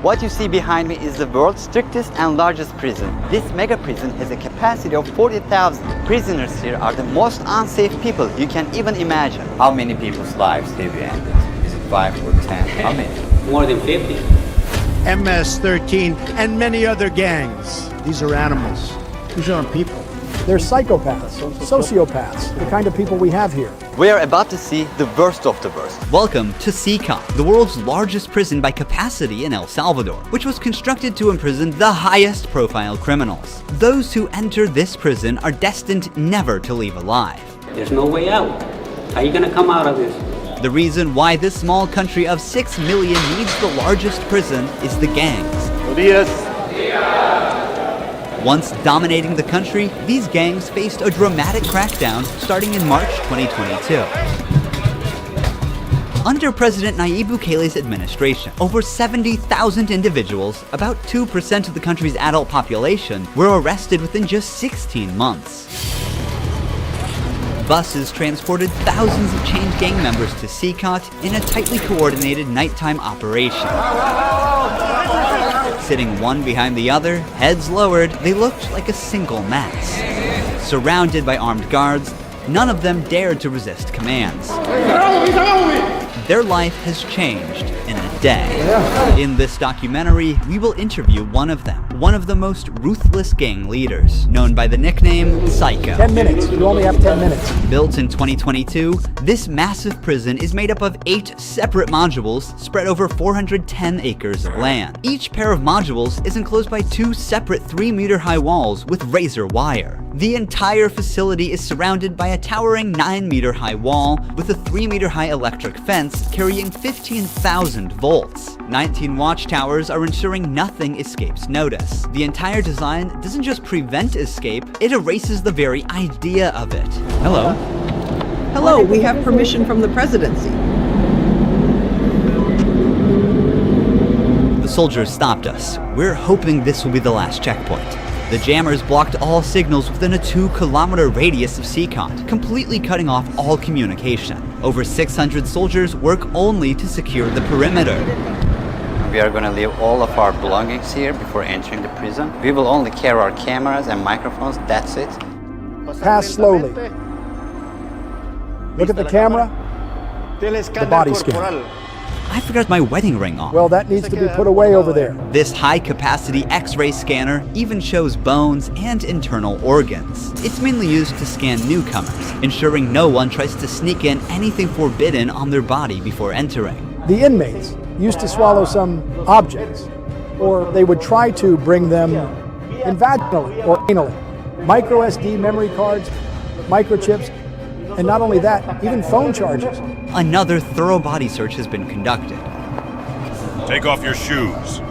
What you see behind me is the world's strictest and largest prison. This mega prison has a capacity of 40,000. Prisoners here are the most unsafe people you can even imagine. How many people's lives have you ended? Is it 5 or 10? How many? More than 50. MS-13 and many other gangs. These are animals. These aren't people. They're psychopaths, sociopaths, the kind of people we have here. We are about to see the worst of the worst. Welcome to cecot, the world's largest prison by capacity in El Salvador, which was constructed to imprison the highest profile criminals. Those who enter this prison are destined never to leave alive. There's no way out. How are you gonna come out of this? The reason why this small country of 6 million needs the largest prison is the gangs. Once dominating the country, these gangs faced a dramatic crackdown starting in March 2022. Under President Nayib Bukele's administration, over 70,000 individuals, about 2% of the country's adult population, were arrested within just 16 months. Buses transported thousands of chained gang members to cecot in a tightly coordinated nighttime operation. Sitting one behind the other, heads lowered, they looked like a single mass. Surrounded by armed guards, none of them dared to resist commands. Their life has changed in a day. In this documentary, we will interview one of them, one of the most ruthless gang leaders, known by the nickname Psycho. 10 minutes. You only have 10 minutes. Built in 2022, this massive prison is made up of 8 separate modules spread over 410 acres of land. Each pair of modules is enclosed by 2 separate 3-meter-high walls with razor wire. The entire facility is surrounded by a towering 9-meter-high wall with a 3-meter-high electric fence carrying 15,000 volts. 19 watchtowers are ensuring nothing escapes notice. The entire design doesn't just prevent escape, it erases the very idea of it. Hello. Hello, we have permission from the presidency. The soldiers stopped us. We're hoping this will be the last checkpoint. The jammers blocked all signals within a 2-kilometer radius of cecot, completely cutting off all communication. Over 600 soldiers work only to secure the perimeter. We are going to leave all of our belongings here before entering the prison. We will only carry our cameras and microphones, that's it. Pass slowly. Look at the camera, the body scan. I forgot my wedding ring on. Well, that needs to be put away over there. This high-capacity X-ray scanner even shows bones and internal organs. It's mainly used to scan newcomers, ensuring no one tries to sneak in anything forbidden on their body before entering. The inmates used to swallow some objects, or they would try to bring them in vaginally or anally. Micro SD memory cards, microchips, and not only that, even phone chargers. Another thorough body search has been conducted. Take off your shoes.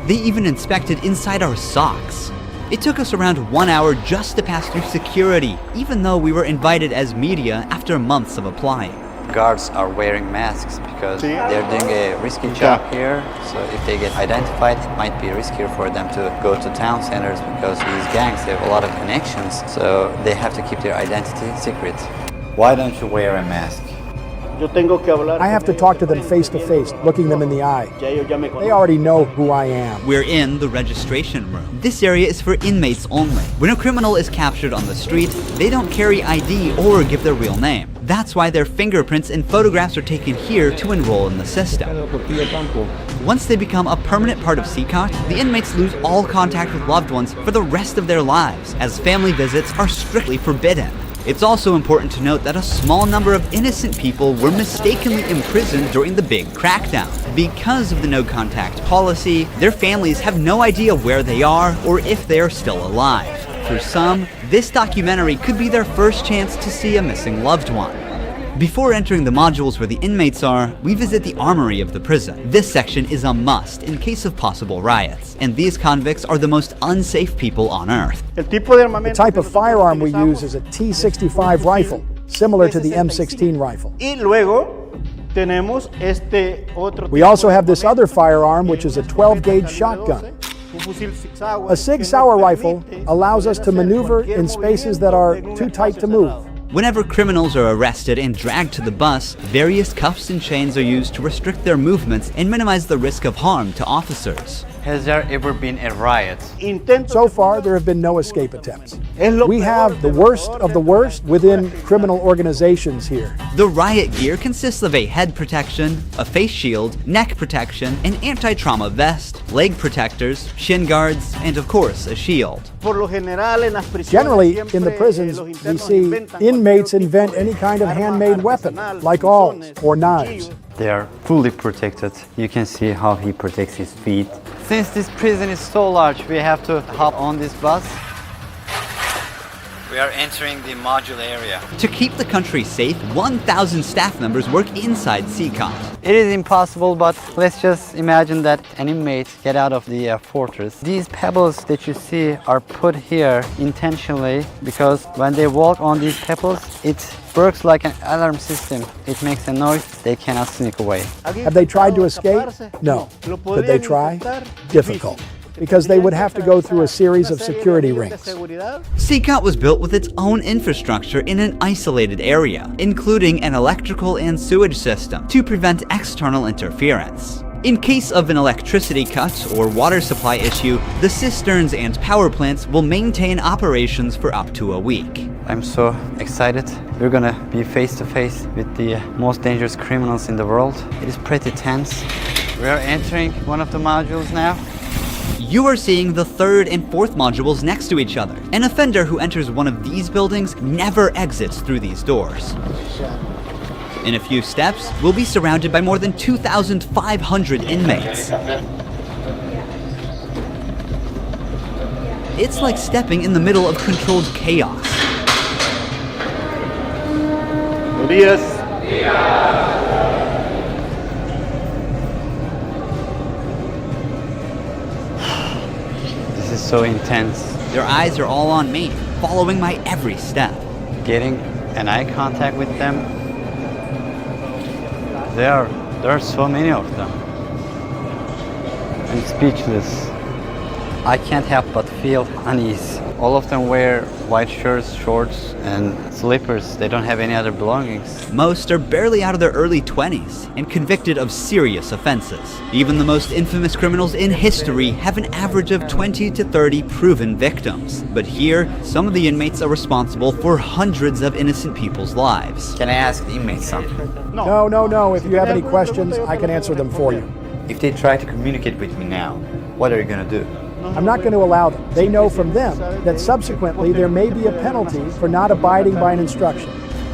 They even inspected inside our socks. It took us around 1 hour just to pass through security, even though we were invited as media after months of applying. Guards are wearing masks because they're doing a risky job here. So if they get identified, it might be riskier for them to go to town centers because these gangs, they have a lot of connections. So they have to keep their identity secret. Why don't you wear a mask? I have to talk to them face to face, looking them in the eye. They already know who I am. We're in the registration room. This area is for inmates only. When a criminal is captured on the street, they don't carry ID or give their real name. That's why their fingerprints and photographs are taken here to enroll in the system. Once they become a permanent part of cecot, the inmates lose all contact with loved ones for the rest of their lives, as family visits are strictly forbidden. It's also important to note that a small number of innocent people were mistakenly imprisoned during the big crackdown. Because of the no-contact policy, their families have no idea where they are or if they are still alive. For some, this documentary could be their first chance to see a missing loved one. Before entering the modules where the inmates are, we visit the armory of the prison. This section is a must in case of possible riots, and these convicts are the most unsafe people on earth. The type of firearm we use is a T65 rifle, similar to the M16 rifle. We also have this other firearm, which is a 12-gauge shotgun. A Sig Sauer rifle allows us to maneuver in spaces that are too tight to move. Whenever criminals are arrested and dragged to the bus, various cuffs and chains are used to restrict their movements and minimize the risk of harm to officers. Has there ever been a riot? So far, there have been no escape attempts. We have the worst of the worst within criminal organizations here. The riot gear consists of a head protection, a face shield, neck protection, an anti-trauma vest, leg protectors, shin guards, and of course, a shield. Generally, in the prisons, we see inmates invent any kind of handmade weapon, like awls or knives. They are fully protected. You can see how he protects his feet. Since this prison is so large, we have to hop on this bus. We are entering the module area. To keep the country safe, 1,000 staff members work inside cecot. It is impossible, but let's just imagine that an inmate get out of the fortress. These pebbles that you see are put here intentionally because when they walk on these pebbles, it works like an alarm system. It makes a noise, they cannot sneak away. Have they tried to escape? No. Could they try? Difficult, because they would have to go through a series of security rings. cecot was built with its own infrastructure in an isolated area, including an electrical and sewage system to prevent external interference. In case of an electricity cut or water supply issue, the cisterns and power plants will maintain operations for up to a week. I'm so excited. We're gonna be face to face with the most dangerous criminals in the world. It is pretty tense. We are entering one of the modules now. You are seeing the third and fourth modules next to each other. An offender who enters one of these buildings never exits through these doors. In a few steps, we'll be surrounded by more than 2,500 inmates. It's like stepping in the middle of controlled chaos. This is so intense. Their eyes are all on me, following my every step. Getting an eye contact with them. There are so many of them. I'm speechless. I can't help but feel unease. All of them wear white shirts, shorts, and slippers. They don't have any other belongings. Most are barely out of their early 20s and convicted of serious offenses. Even the most infamous criminals in history have an average of 20 to 30 proven victims. But here, some of the inmates are responsible for hundreds of innocent people's lives. Can I ask the inmates something? No. If you have any questions, I can answer them for you. If they try to communicate with me now, what are you gonna do? I'm not going to allow them. They know from them that subsequently there may be a penalty for not abiding by an instruction.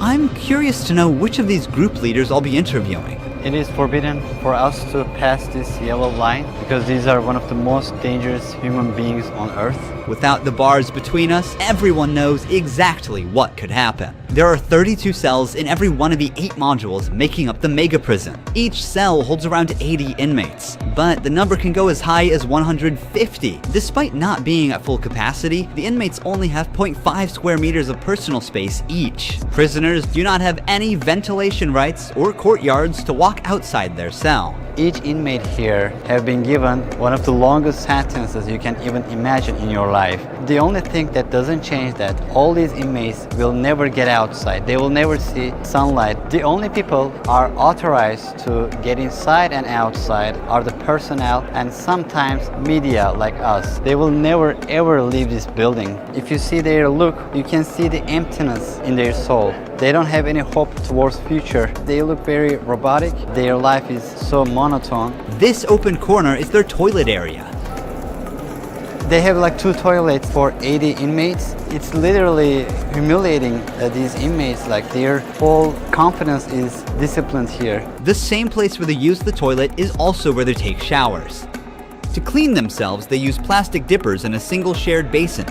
I'm curious to know which of these group leaders I'll be interviewing. It is forbidden for us to pass this yellow line because these are one of the most dangerous human beings on Earth. Without the bars between us, everyone knows exactly what could happen. There are 32 cells in every one of the 8 modules making up the mega prison. Each cell holds around 80 inmates, but the number can go as high as 150. Despite not being at full capacity, the inmates only have 0.5 square meters of personal space each. Prisoners do not have any ventilation rights or courtyards to walk outside their cell. Each inmate here have been given one of the longest sentences you can even imagine in your life. The only thing that doesn't change that all these inmates will never get outside. They will never see sunlight. The only people are authorized to get inside and outside are the personnel and sometimes media like us. They will never ever leave this building. If you see their look, you can see the emptiness in their soul. They don't have any hope towards future. They look very robotic. Their life is so monotone. This open corner is their toilet area. They have like 2 toilets for 80 inmates. It's literally humiliating these inmates. Like their whole confidence is disciplined here. The same place where they use the toilet is also where they take showers. To clean themselves, they use plastic dippers in a single shared basin.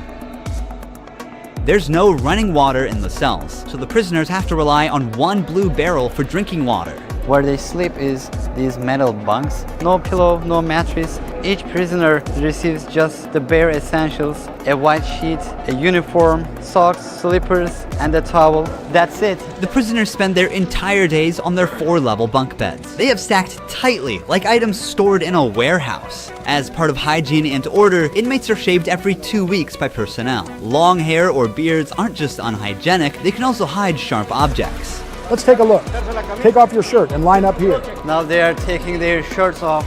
There's no running water in the cells, so the prisoners have to rely on one blue barrel for drinking water. Where they sleep is these metal bunks. No pillow, no mattress. Each prisoner receives just the bare essentials: a white sheet, a uniform, socks, slippers, and a towel. That's it. The prisoners spend their entire days on their 4-level bunk beds. They have stacked tightly, like items stored in a warehouse. As part of hygiene and order, inmates are shaved every 2 weeks by personnel. Long hair or beards aren't just unhygienic, they can also hide sharp objects. Let's take a look. Take off your shirt and line up here. Now they are taking their shirts off.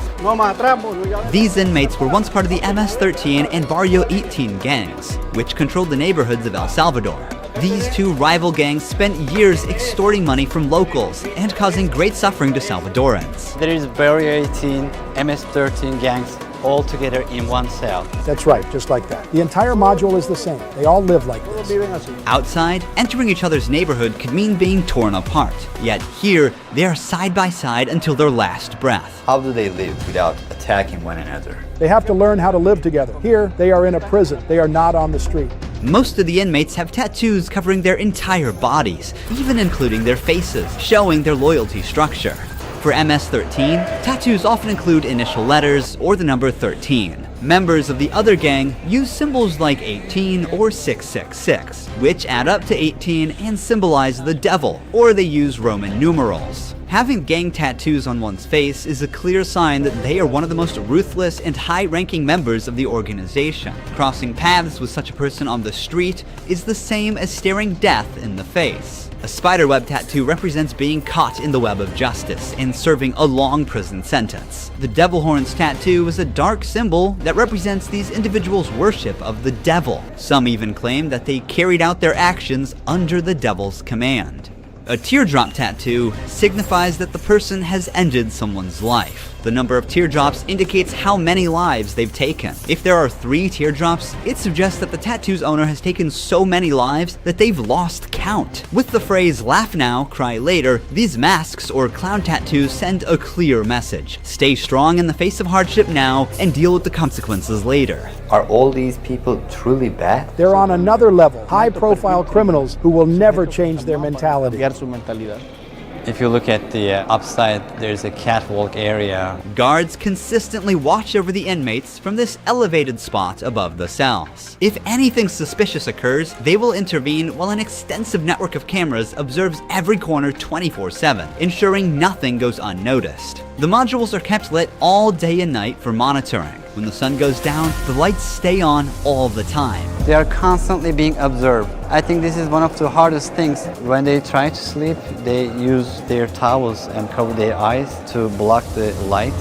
These inmates were once part of the MS-13 and Barrio 18 gangs, which controlled the neighborhoods of El Salvador. These two rival gangs spent years extorting money from locals and causing great suffering to Salvadorans. There is Barrio 18, MS-13 gangs all together in one cell. That's right, just like that. The entire module is the same. They all live like this. Outside, entering each other's neighborhood could mean being torn apart. Yet here, they are side by side until their last breath. How do they live without attacking one another? They have to learn how to live together. Here, they are in a prison. They are not on the street. Most of the inmates have tattoos covering their entire bodies, even including their faces, showing their loyalty structure. For MS-13, tattoos often include initial letters or the number 13. Members of the other gang use symbols like 18 or 666, which add up to 18 and symbolize the devil, or they use Roman numerals. Having gang tattoos on one's face is a clear sign that they are one of the most ruthless and high-ranking members of the organization. Crossing paths with such a person on the street is the same as staring death in the face. A spiderweb tattoo represents being caught in the web of justice and serving a long prison sentence. The devil horns tattoo is a dark symbol that represents these individuals' worship of the devil. Some even claim that they carried out their actions under the devil's command. A teardrop tattoo signifies that the person has ended someone's life. The number of teardrops indicates how many lives they've taken. If there are 3 teardrops, it suggests that the tattoo's owner has taken so many lives that they've lost count. With the phrase "laugh now, cry later," these masks or clown tattoos send a clear message. Stay strong in the face of hardship now and deal with the consequences later. Are all these people truly bad? They're on another level, high-profile criminals who will never change their mentality. If you look at the upside, there's a catwalk area. Guards consistently watch over the inmates from this elevated spot above the cells. If anything suspicious occurs, they will intervene while an extensive network of cameras observes every corner 24/7, ensuring nothing goes unnoticed. The modules are kept lit all day and night for monitoring. When the sun goes down, the lights stay on all the time. They are constantly being observed. I think this is one of the hardest things. When they try to sleep, they use their towels and cover their eyes to block the light.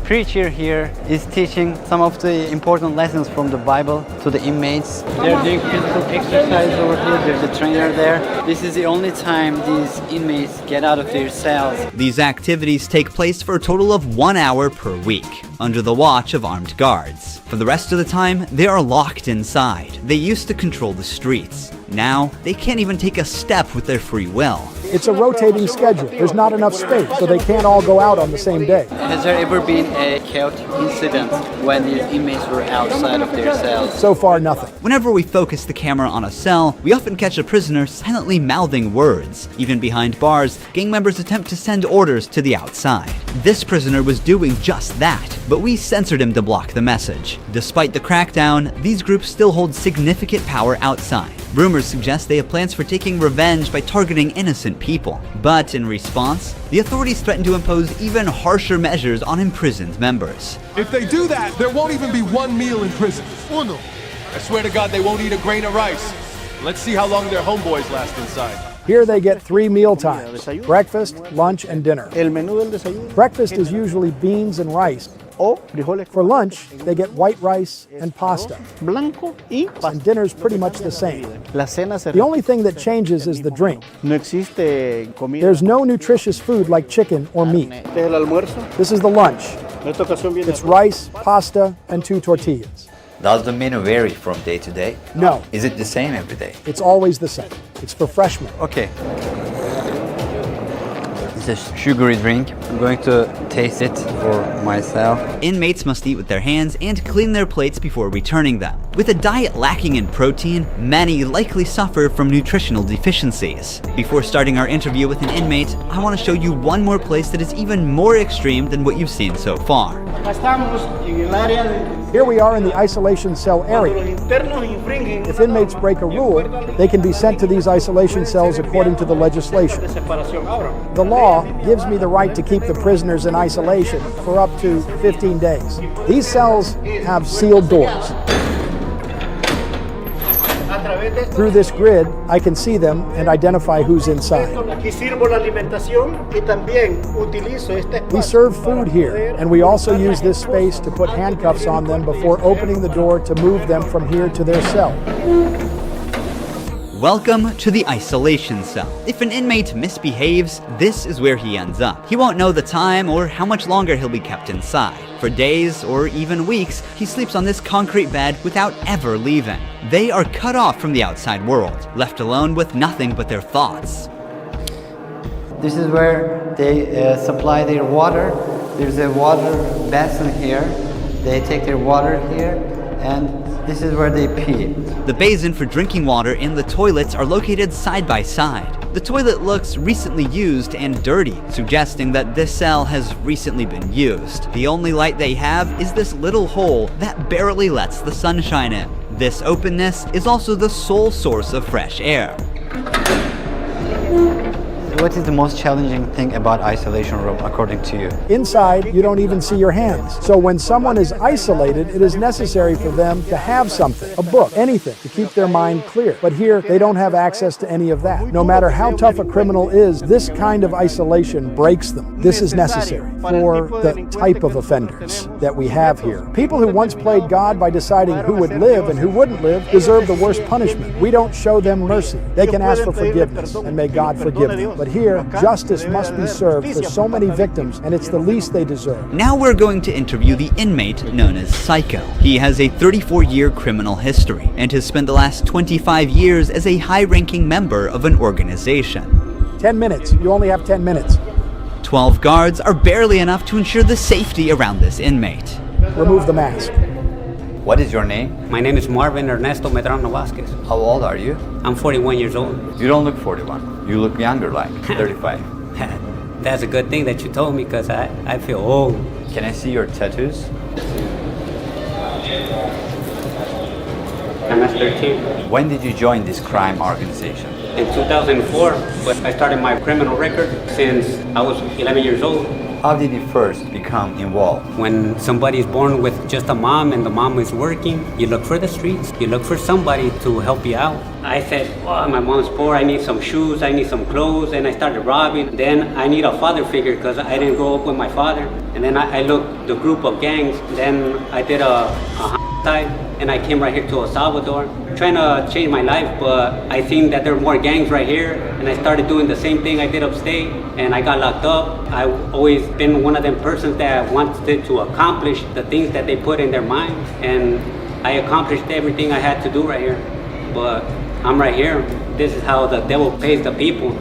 Preacher here is teaching some of the important lessons from the Bible to the inmates. They're doing physical exercise over here. There's a trainer there. This is the only time these inmates get out of their cells. These activities take place for a total of 1 hour per week, under the watch of armed guards. For the rest of the time, they are locked inside. They used to control the streets. Now, they can't even take a step with their free will. It's a rotating schedule. There's not enough space, so they can't all go out on the same day. Has there ever been a chaotic incident when these inmates were outside of their cells? So far, nothing. Whenever we focus the camera on a cell, we often catch a prisoner silently mouthing words. Even behind bars, gang members attempt to send orders to the outside. This prisoner was doing just that, but we censored him to block the message. Despite the crackdown, these groups still hold significant power outside. Rumors suggest they have plans for taking revenge by targeting innocent people. But in response, the authorities threaten to impose even harsher measures on imprisoned members. If they do that, there won't even be one meal in prison. Uno. I swear to God, they won't eat a grain of rice. Let's see how long their homeboys last inside. Here they get 3 meal times: breakfast, lunch, and dinner. Breakfast is usually beans and rice. For lunch, they get white rice and pasta. And dinner's pretty much the same. The only thing that changes is the drink. There's no nutritious food like chicken or meat. This is the lunch. It's rice, pasta, and 2 tortillas. Does the menu vary from day to day? No, Is it the same every day? it's always the same. It's for freshmen. Okay. It's a sugary drink. I'm going to taste it for myself. Inmates must eat with their hands and clean their plates before returning them. With a diet lacking in protein, many likely suffer from nutritional deficiencies. Before starting our interview with an inmate, I want to show you one more place that is even more extreme than what you've seen so far. Here we are in the isolation cell area. If inmates break a rule, they can be sent to these isolation cells according to the legislation. The law gives me the right to keep the prisoners in isolation for up to 15 days. These cells have sealed doors. Through this grid, I can see them and identify who's inside. We serve food here, and we also use this space to put handcuffs on them before opening the door to move them from here to their cell. Welcome to the isolation cell. If an inmate misbehaves, this is where he ends up. He won't know the time or how much longer he'll be kept inside. For days or even weeks, he sleeps on this concrete bed without ever leaving. They are cut off from the outside world, left alone with nothing but their thoughts. This is where they supply their water. There's a water basin here. They take their water here, and this is where they pee. The basin for drinking water and the toilets are located side by side. The toilet looks recently used and dirty, suggesting that this cell has recently been used. The only light they have is this little hole that barely lets the sunshine in. This openness is also the sole source of fresh air. What is the most challenging thing about isolation room according to you? Inside, you don't even see your hands. So when someone is isolated, it is necessary for them to have something, a book, anything, to keep their mind clear. But here, they don't have access to any of that. No matter how tough a criminal is, this kind of isolation breaks them. This is necessary for the type of offenders that we have here. People who once played God by deciding who would live and who wouldn't live deserve the worst punishment. We don't show them mercy. They can ask for forgiveness, and may God forgive them. But here, justice must be served for so many victims, and it's the least they deserve. Now we're going to interview the inmate known as Psycho. He has a 34-year criminal history and has spent the last 25 years as a high-ranking member of an organization. 10 minutes. You only have 10 minutes. 12 guards are barely enough to ensure the safety around this inmate. Remove the mask. What is your name? My name is Marvin Ernesto Medrano Vasquez. How old are you? I'm 41 years old. You don't look 41. You look younger, like 35. That's a good thing that you told me, because I feel old. Can I see your tattoos? I'm at 13. When did you join this crime organization? In 2004, I started my criminal record since I was 11 years old. How did you first become involved? When somebody is born with just a mom and the mom is working, you look for the streets. You look for somebody to help you out. I said, oh, my mom's poor, I need some shoes, I need some clothes, and I started robbing. Then I need a father figure because I didn't grow up with my father. And then I looked the group of gangs. Then I did a side, and I came right here to El Salvador, trying to change my life, but I seen that there were more gangs right here, and I started doing the same thing I did upstate, and I got locked up. I've always been one of them persons that wanted to accomplish the things that they put in their mind, and I accomplished everything I had to do right here. But I'm right here. This is how the devil pays the people.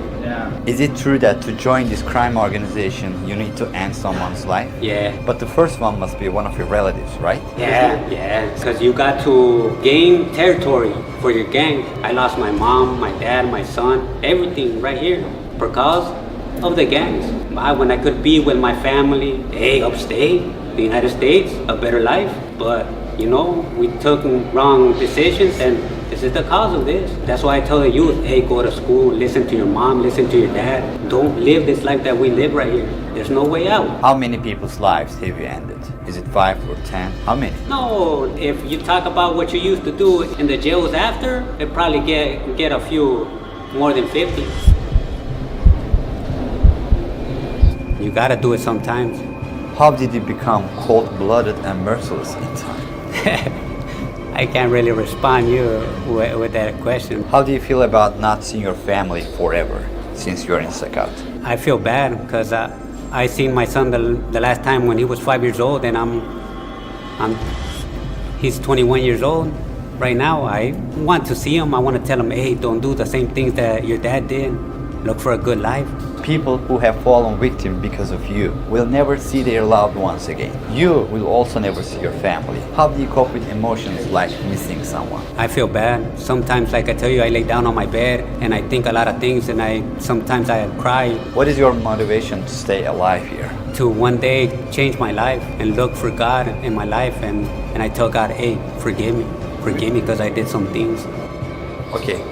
Is it true that to join this crime organization, you need to end someone's life? Yeah. But the first one must be one of your relatives, right? Yeah. Because you got to gain territory for your gang. I lost my mom, my dad, my son, everything right here because of the gangs. When I could be with my family, upstate, the United States, a better life. But, we took wrong decisions, and this is the cause of this. That's why I tell the youth, go to school, listen to your mom, listen to your dad. Don't live this life that we live right here. There's no way out. How many people's lives have you ended? Is it 5 or 10? How many? No, if you talk about what you used to do in the jails after, it probably get a few more than 50. You gotta do it sometimes. How did you become cold-blooded and merciless in time? I can't really respond with that question. How do you feel about not seeing your family forever since you're in cecot? I feel bad because I seen my son the last time when he was 5 years old, and he's 21 years old right now. I want to see him. I want to tell him, don't do the same things that your dad did. Look for a good life. People who have fallen victim because of you will never see their loved ones again. You will also never see your family. How do you cope with emotions like missing someone? I feel bad. Sometimes, like I tell you, I lay down on my bed and I think a lot of things, and sometimes I cry. What is your motivation to stay alive here? To one day change my life and look for God in my life, and I tell God, hey, forgive me because I did some things. Okay.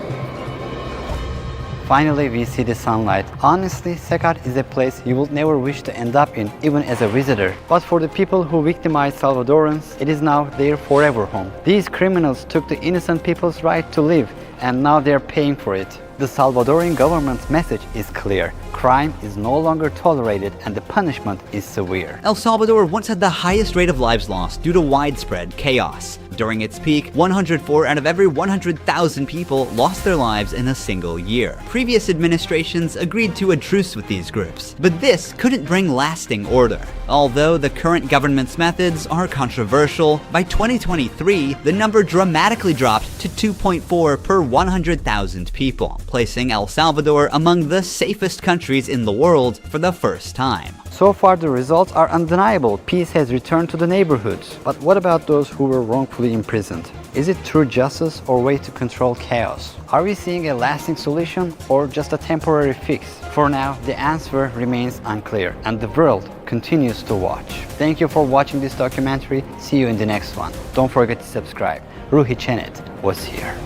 Finally, we see the sunlight. Honestly, Cecot is a place you would never wish to end up in, even as a visitor. But for the people who victimized Salvadorans, it is now their forever home. These criminals took the innocent people's right to live, and now they're paying for it. The Salvadoran government's message is clear. Crime is no longer tolerated and the punishment is severe. El Salvador once had the highest rate of lives lost due to widespread chaos. During its peak, 104 out of every 100,000 people lost their lives in a single year. Previous administrations agreed to a truce with these groups, but this couldn't bring lasting order. Although the current government's methods are controversial, by 2023, the number dramatically dropped to 2.4 per 100,000 people, placing El Salvador among the safest countries in the world for the first time. So far, the results are undeniable. Peace has returned to the neighborhoods. But what about those who were wrongfully imprisoned? Is it true justice or way to control chaos? Are we seeing a lasting solution or just a temporary fix? For now, the answer remains unclear and the world continues to watch. Thank you for watching this documentary. See you in the next one. Don't forget to subscribe. Ruhi Chenet was here.